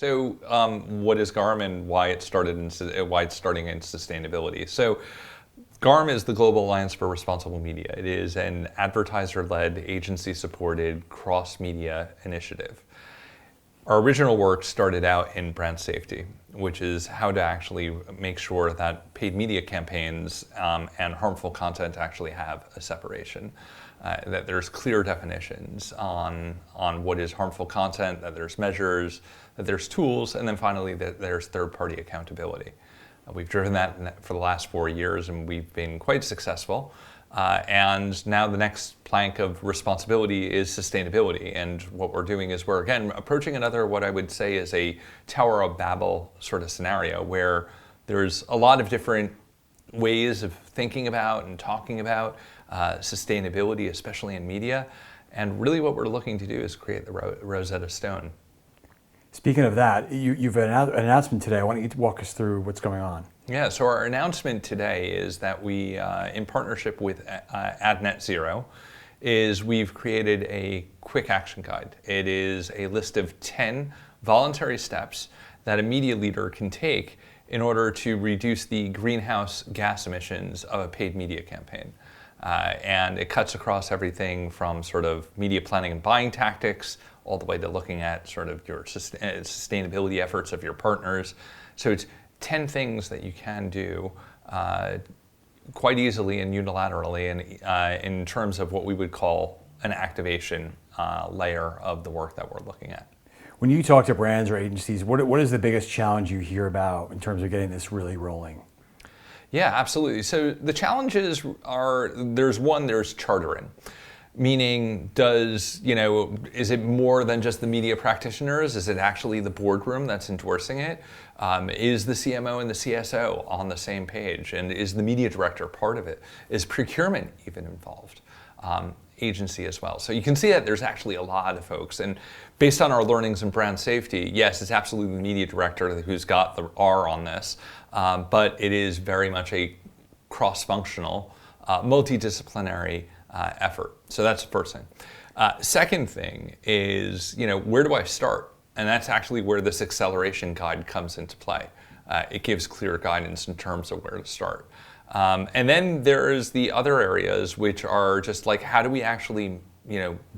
So, what is GARM and why it's starting in sustainability? So, GARM is the Global Alliance for Responsible Media. It is an advertiser-led, agency-supported cross-media initiative. Our original work started out in brand safety, which is how to actually make sure that paid media campaigns and harmful content actually have a separation. That there's clear definitions on what is harmful content, that there's measures, that there's tools, and then finally that there's third-party accountability. We've driven that for the last 4 years, and we've been quite successful. And now the next plank of responsibility is sustainability. And what we're doing is we're, again, approaching another, what I would say is a Tower of Babel sort of scenario, where there's a lot of different ways of thinking about and talking about sustainability, especially in media. And really what we're looking to do is create the Rosetta Stone. Speaking of that, you've an announcement today. I want you to walk us through what's going on. Yeah, so our announcement today is that we, in partnership with AdNet0, we've created a quick action guide. It is a list of 10 voluntary steps that a media leader can take in order to reduce the greenhouse gas emissions of a paid media campaign. And it cuts across everything from sort of media planning and buying tactics, all the way to looking at sort of your sustainability efforts of your partners. So it's 10 things that you can do quite easily and unilaterally in terms of what we would call an activation layer of the work that we're looking at. When you talk to brands or agencies, what is the biggest challenge you hear about in terms of getting this really rolling? Yeah, absolutely. So the challenges are, there's chartering. Meaning, is it more than just the media practitioners? Is it actually the boardroom that's endorsing it? Is the CMO and the CSO on the same page? And is the media director part of it? Is procurement even involved? Agency as well. So you can see that there's actually a lot of folks. And based on our learnings in brand safety, yes, it's absolutely the media director who's got the R on this, but it is very much a cross-functional, multidisciplinary effort. So that's the first thing. Second thing is, where do I start? And that's actually where this acceleration guide comes into play. It gives clear guidance in terms of where to start. And then there's the other areas, which are just like, how do we actually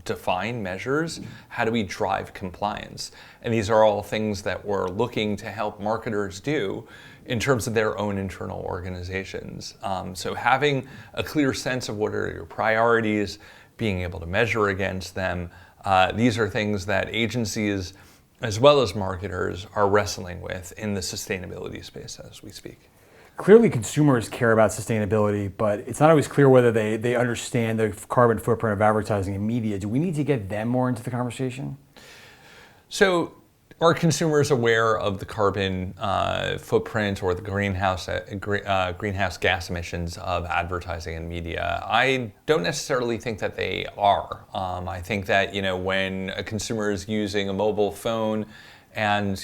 define measures? How do we drive compliance? And these are all things that we're looking to help marketers do in terms of their own internal organizations. So having a clear sense of what are your priorities, being able to measure against them, these are things that agencies as well as marketers are wrestling with in the sustainability space as we speak. Clearly consumers care about sustainability, but it's not always clear whether they understand the carbon footprint of advertising and media. Do we need to get them more into the conversation? So are consumers aware of the carbon footprint or the greenhouse gas emissions of advertising and media? I don't necessarily think that they are. I think that when a consumer is using a mobile phone and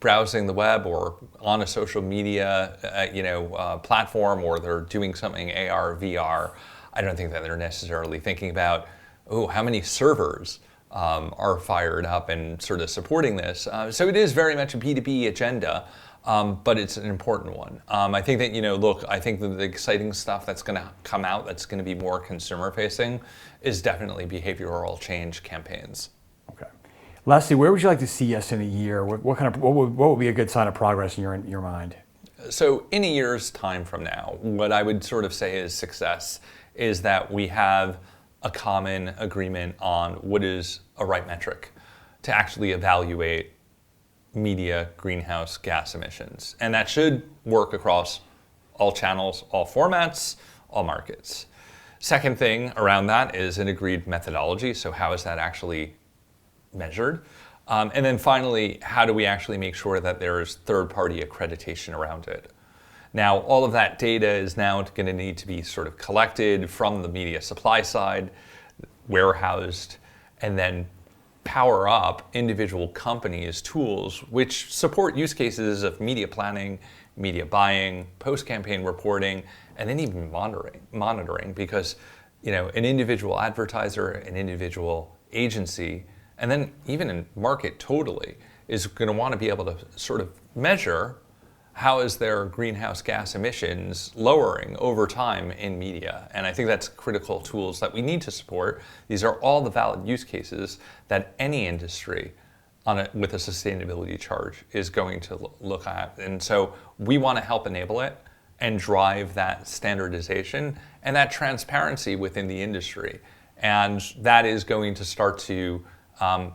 browsing the web or on a social media platform, or they're doing something AR, VR, I don't think that they're necessarily thinking about, how many servers are fired up and sort of supporting this. So it is very much a B2B agenda, but it's an important one. I think that, I think that the exciting stuff that's going to come out that's going to be more consumer facing is definitely behavioral change campaigns. Okay. Lastly, where would you like to see us in a year? What would be a good sign of progress in your mind? So in a year's time from now, what I would sort of say is success is that we have a common agreement on what is a right metric to actually evaluate media greenhouse gas emissions. And that should work across all channels, all formats, all markets. Second thing around that is an agreed methodology. So how is that actually measured? And then finally, how do we actually make sure that there's third-party accreditation around it? Now, all of that data is now going to need to be sort of collected from the media supply side, warehoused, and then power up individual companies' tools which support use cases of media planning, media buying, post-campaign reporting, and then even monitoring because an individual advertiser, an individual agency, and then even in market totally is going to want to be able to sort of measure how is their greenhouse gas emissions lowering over time in media. And I think that's critical tools that we need to support. These are all the valid use cases that any industry with a sustainability charge is going to look at. And so we want to help enable it and drive that standardization and that transparency within the industry. And that is going to start to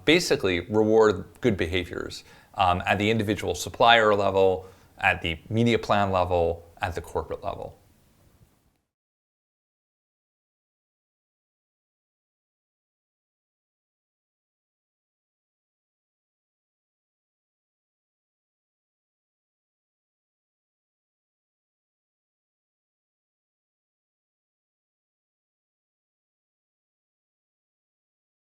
basically reward good behaviors at the individual supplier level, at the media plan level, at the corporate level.